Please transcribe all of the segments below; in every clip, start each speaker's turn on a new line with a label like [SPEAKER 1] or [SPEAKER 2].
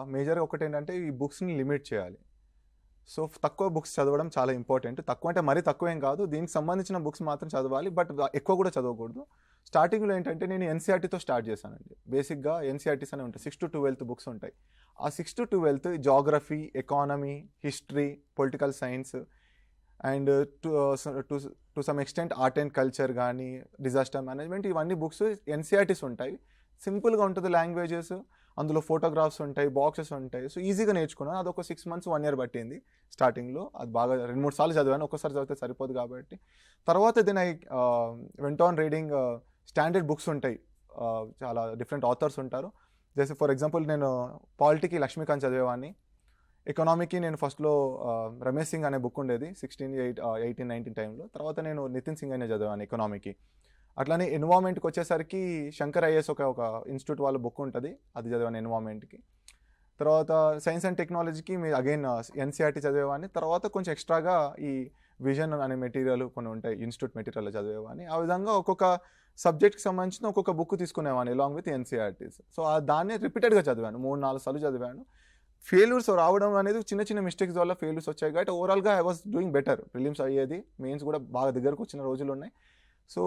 [SPEAKER 1] మేజర్‌గా ఒకటేంటంటే ఈ బుక్స్‌ని లిమిట్ చేయాలి. సో, తక్కువ బుక్స్ చదవడం చాలా ఇంపార్టెంట్. తక్కువ అంటే మరీ తక్కువేం కాదు. దీనికి సంబంధించిన బుక్స్ మాత్రం చదవాలి. బట్ ఎక్కువ కూడా చదవకూడదు. స్టార్టింగ్‌లో ఏంటంటే నేను ఎన్‌సీఈఆర్‌టీతో స్టార్ట్ చేశానండి. బేసిక్‌గా ఎన్‌సీఈఆర్‌టీస్ అనేవి ఉంటాయి. 6-12 బుక్స్ ఉంటాయి. ఆ 6-12 Geography, economy, history, political science and to to to some extent art and culture గానీ, డిజాస్టర్ మేనేజ్మెంట్ ఇవన్నీ బుక్స్ ఎన్‌సీఈఆర్‌టీస్ ఉంటాయి. సింపుల్‌గా ఉంటది లాంగ్వేజెస్. అందులో ఫోటోగ్రాఫ్స్ ఉంటాయి, బాక్సెస్ ఉంటాయి. సో, ఈజీగా నేర్చుకున్నాను. అదొక 6 మంత్స్, 1 ఇయర్ పట్టింది స్టార్టింగ్‌లో. అది బాగా 2, 3 సార్లు చదివాను. ఒక్కసారి చదివితే సరిపోదు కాబట్టి. తర్వాత then I went on reading standard books ఉంటాయి. చాలా డిఫరెంట్ ఆథర్స్ ఉంటారు. జస్ట్ ఫర్ ఎగ్జాంపుల్ నేను పాలిటీకి లక్ష్మీకాంత్ చదివేవాడిని. ఎకనామీకి నేను ఫస్ట్‌లో రమేష్ సింగ్ అనే బుక్ ఉండేది. 18, 19 టైంలో. తర్వాత నేను నితిన్ సింగ్ అనే చదివాను ఎకనామీకి. అట్లానే ఎన్విరాన్మెంట్‌కి వచ్చేసరికి శంకర్ ఐఏఎస్ ఒక ఇన్‌స్టిట్యూట్ వాళ్ళ బుక్ ఉంటది. అది చదివాను ఎన్విరాన్మెంట్‌కి. తర్వాత సైన్స్ అండ్ టెక్నాలజీకి అగైన్ ఎన్‌సీఈఆర్‌టీ చదివేవాడిని. తర్వాత కొంచెం ఎక్స్‌ట్రాగా ఈ విజన్ అనే మెటీరియల్ కొన్ని ఉంటాయి. ఇన్‌స్టిట్యూట్ మెటీరియల్ చదివేవాడిని. ఆ విధంగా ఒక్కొక్క సబ్జెక్ట్‌కి సంబంధించిన ఒక్కొక్క బుక్ తీసుకునేవాడిని అలాంగ్ విత్ ఎన్‌సీఈఆర్‌టీస్. సో, దాన్ని రిపీటెడ్‌గా చదివాను. 3, 4 సార్లు చదివాను. ఫెయిల్యూర్స్ రావడం అనేది చిన్న చిన్న మిస్టేక్స్ వల్ల ఫెయిల్యూర్స్ వచ్చాయి కాబట్టి ఓవరాల్‌గా I was doing better. Prelims అయ్యేది. మెయిన్స్ కూడా బాగా దగ్గరకొచ్చిన రోజులున్నాయి. So,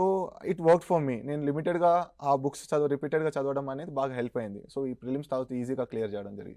[SPEAKER 1] it worked for me. నేను లిమిటెడ్‌గా ఆ బుక్స్ రిపీటెడ్‌గా చదవడం అనేది బాగా హెల్ప్ అయింది. సో, ఈ ప్రిలిమ్స్ తర్వాత ఈజీగా క్లియర్ చేయడం జరిగింది.